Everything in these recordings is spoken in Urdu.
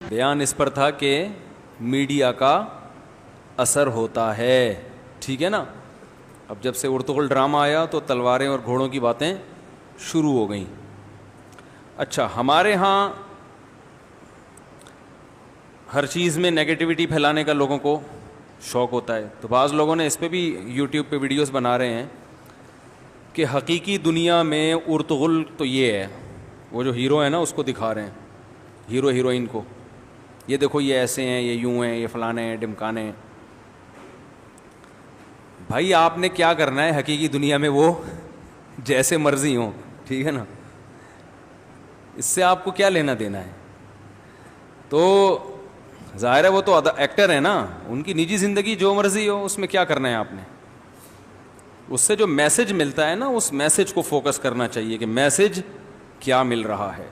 بیان اس پر تھا کہ میڈیا کا اثر ہوتا ہے، ٹھیک ہے نا. اب جب سے ارطغرل ڈرامہ آیا تو تلواریں اور گھوڑوں کی باتیں شروع ہو گئیں. اچھا، ہمارے ہاں ہر چیز میں نیگیٹیوٹی پھیلانے کا لوگوں کو شوق ہوتا ہے، تو بعض لوگوں نے اس پہ بھی یوٹیوب پہ ویڈیوز بنا رہے ہیں کہ حقیقی دنیا میں ارطغرل تو یہ ہے، وہ جو ہیرو ہے نا اس کو دکھا رہے ہیں، ہیرو ہیروئن کو، یہ دیکھو یہ ایسے ہیں، یہ یوں ہیں، یہ فلانے ہیں، ڈمکانے ہیں. بھائی آپ نے کیا کرنا ہے حقیقی دنیا میں؟ وہ جیسے مرضی ہوں، ٹھیک ہے نا، اس سے آپ کو کیا لینا دینا ہے؟ تو ظاہر ہے وہ تو ایکٹر ہے نا، ان کی نجی زندگی جو مرضی ہو، اس میں کیا کرنا ہے آپ نے؟ اس سے جو میسج ملتا ہے نا، اس میسج کو فوکس کرنا چاہیے کہ میسج کیا مل رہا ہے.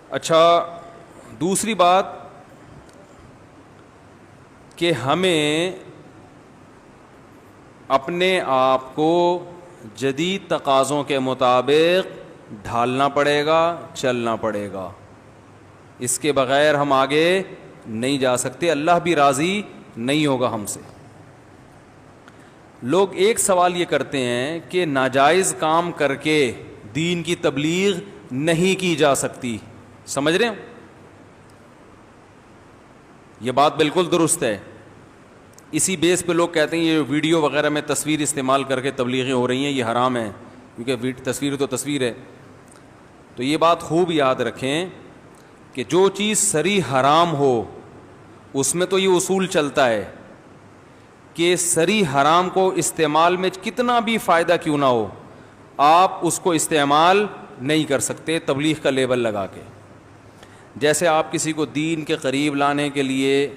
اچھا، دوسری بات کہ ہمیں اپنے آپ کو جدید تقاضوں کے مطابق ڈھالنا پڑے گا، چلنا پڑے گا. اس کے بغیر ہم آگے نہیں جا سکتے، اللہ بھی راضی نہیں ہوگا ہم سے. لوگ ایک سوال یہ کرتے ہیں کہ ناجائز کام کر کے دین کی تبلیغ نہیں کی جا سکتی. سمجھ رہے ہیں؟ یہ بات بالکل درست ہے. اسی بیس پہ لوگ کہتے ہیں یہ ویڈیو وغیرہ میں تصویر استعمال کر کے تبلیغیں ہو رہی ہیں، یہ حرام ہے، کیونکہ تصویر تو تصویر ہے. تو یہ بات خوب یاد رکھیں کہ جو چیز صریح حرام ہو اس میں تو یہ اصول چلتا ہے کہ صریح حرام کو استعمال میں کتنا بھی فائدہ کیوں نہ ہو، آپ اس کو استعمال نہیں کر سکتے تبلیغ کا لیبل لگا کے. جیسے آپ کسی کو دین کے قریب لانے کے لیے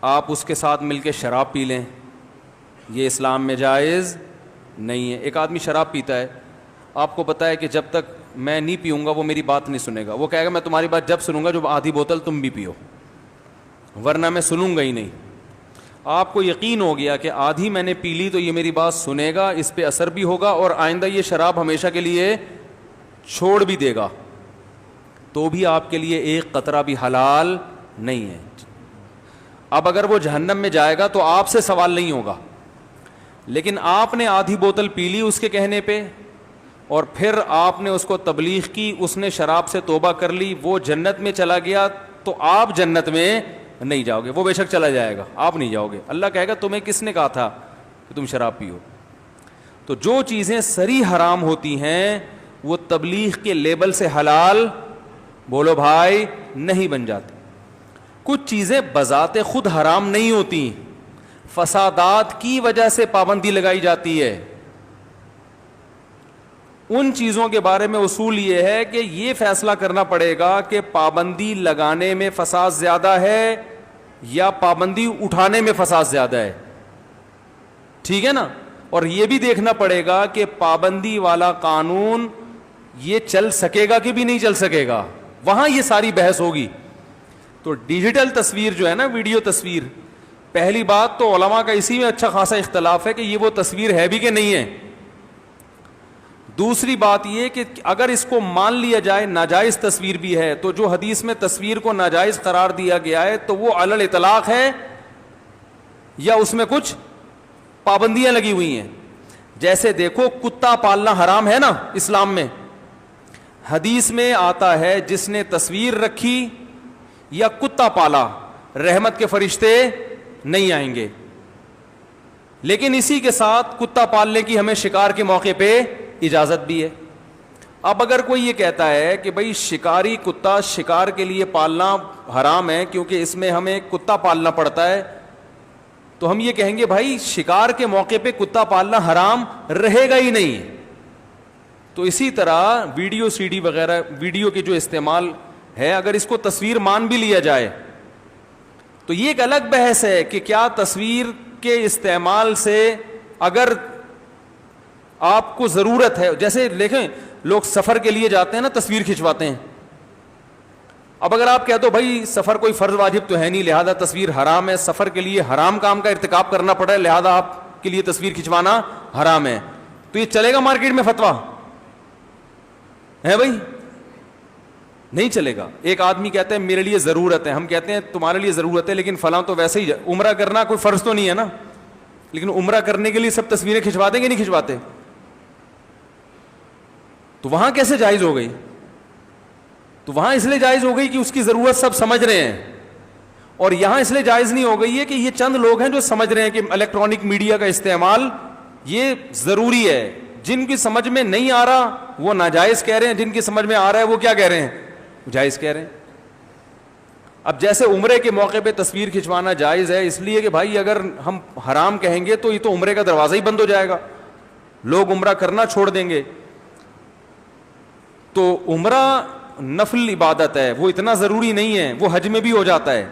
آپ اس کے ساتھ مل کے شراب پی لیں، یہ اسلام میں جائز نہیں ہے. ایک آدمی شراب پیتا ہے، آپ کو پتہ ہے کہ جب تک میں نہیں پیوں گا وہ میری بات نہیں سنے گا. وہ کہے گا میں تمہاری بات جب سنوں گا جب آدھی بوتل تم بھی پیو، ورنہ میں سنوں گا ہی نہیں. آپ کو یقین ہو گیا کہ آدھی میں نے پی لی تو یہ میری بات سنے گا، اس پہ اثر بھی ہوگا اور آئندہ یہ شراب ہمیشہ کے لیے چھوڑ بھی دے گا، تو بھی آپ کے لیے ایک قطرہ بھی حلال نہیں ہے. اب اگر وہ جہنم میں جائے گا تو آپ سے سوال نہیں ہوگا، لیکن آپ نے آدھی بوتل پی لی اس کے کہنے پہ اور پھر آپ نے اس کو تبلیغ کی، اس نے شراب سے توبہ کر لی، وہ جنت میں چلا گیا تو آپ جنت میں نہیں جاؤ گے. وہ بے شک چلا جائے گا، آپ نہیں جاؤ گے. اللہ کہے گا تمہیں کس نے کہا تھا کہ تم شراب پیو؟ تو جو چیزیں صریح حرام ہوتی ہیں وہ تبلیغ کے لیبل سے حلال، بولو بھائی، نہیں بن جاتی. کچھ چیزیں بذات خود حرام نہیں ہوتی، فسادات کی وجہ سے پابندی لگائی جاتی ہے. ان چیزوں کے بارے میں اصول یہ ہے کہ یہ فیصلہ کرنا پڑے گا کہ پابندی لگانے میں فساد زیادہ ہے یا پابندی اٹھانے میں فساد زیادہ ہے، ٹھیک ہے نا. اور یہ بھی دیکھنا پڑے گا کہ پابندی والا قانون یہ چل سکے گا کہ بھی نہیں چل سکے گا، وہاں یہ ساری بحث ہوگی. تو ڈیجیٹل تصویر جو ہے نا، ویڈیو تصویر، پہلی بات تو علماء کا اسی میں اچھا خاصا اختلاف ہے کہ یہ وہ تصویر ہے بھی کہ نہیں ہے. دوسری بات یہ کہ اگر اس کو مان لیا جائے ناجائز تصویر بھی ہے تو جو حدیث میں تصویر کو ناجائز قرار دیا گیا ہے تو وہ علی الاطلاق ہے یا اس میں کچھ پابندیاں لگی ہوئی ہیں. جیسے دیکھو کتا پالنا حرام ہے نا اسلام میں، حدیث میں آتا ہے جس نے تصویر رکھی یا کتا پالا رحمت کے فرشتے نہیں آئیں گے. لیکن اسی کے ساتھ کتا پالنے کی ہمیں شکار کے موقع پہ اجازت بھی ہے. اب اگر کوئی یہ کہتا ہے کہ بھئی شکاری کتا شکار کے لیے پالنا حرام ہے کیونکہ اس میں ہمیں کتا پالنا پڑتا ہے، تو ہم یہ کہیں گے بھائی شکار کے موقع پہ کتا پالنا حرام رہے گا ہی نہیں. تو اسی طرح ویڈیو سی ڈی وغیرہ ویڈیو کے جو استعمال ہے، اگر اس کو تصویر مان بھی لیا جائے تو یہ ایک الگ بحث ہے کہ کیا تصویر کے استعمال سے اگر آپ کو ضرورت ہے، جیسے دیکھیں لوگ سفر کے لیے جاتے ہیں نا تصویر کھنچواتے ہیں. اب اگر آپ کہہ دو بھائی سفر کوئی فرض واجب تو ہے نہیں لہذا تصویر حرام ہے، سفر کے لیے حرام کام کا ارتکاب کرنا پڑا ہے لہذا آپ کے لیے تصویر کھنچوانا حرام ہے، تو یہ چلے گا مارکیٹ میں فتویٰ ہے بھائی؟ نہیں چلے گا. ایک آدمی کہتا ہے میرے لیے ضرورت ہے, ہم کہتے ہیں تمہارے لیے ضرورت ہے لیکن فلاں تو ویسے ہی, عمرہ کرنا کوئی فرض تو نہیں ہے نا, لیکن عمرہ کرنے کے لیے سب تصویریں کھنچوا دیں گے نہیں کھنچواتے؟ تو وہاں کیسے جائز ہو گئی؟ تو وہاں اس لیے جائز ہو گئی کہ اس کی ضرورت سب سمجھ رہے ہیں, اور یہاں اس لیے جائز نہیں ہو گئی ہے کہ یہ چند لوگ ہیں جو سمجھ رہے ہیں کہ الیکٹرانک میڈیا کا استعمال یہ ضروری ہے. جن کی سمجھ میں نہیں آ رہا وہ ناجائز کہہ رہے ہیں, جن کی سمجھ میں آ رہا ہے وہ کیا کہہ رہے ہیں؟ جائز کہہ رہے ہیں. اب جیسے عمرے کے موقع پہ تصویر کھنچوانا جائز ہے اس لیے کہ بھائی اگر ہم حرام کہیں گے تو یہ تو عمرے کا دروازہ ہی بند ہو جائے گا, لوگ عمرہ کرنا چھوڑ دیں گے. تو عمرہ نفل عبادت ہے, وہ اتنا ضروری نہیں ہے, وہ حج میں بھی ہو جاتا ہے.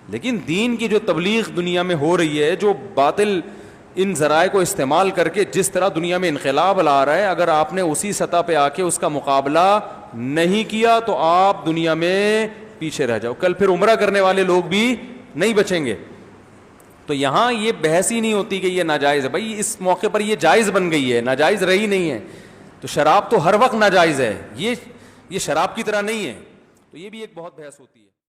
لیکن دین کی جو تبلیغ دنیا میں ہو رہی ہے, جو باطل ان ذرائع کو استعمال کر کے جس طرح دنیا میں انقلاب لا رہا ہے, اگر آپ نے اسی سطح پہ آ کے اس کا مقابلہ نہیں کیا تو آپ دنیا میں پیچھے رہ جاؤ. کل پھر عمرہ کرنے والے لوگ بھی نہیں بچیں گے. تو یہاں یہ بحث ہی نہیں ہوتی کہ یہ ناجائز ہے. بھائی اس موقع پر یہ جائز بن گئی ہے, ناجائز رہی نہیں ہے. تو شراب تو ہر وقت ناجائز ہے, یہ شراب کی طرح نہیں ہے. تو یہ بھی ایک بہت بحث ہوتی ہے.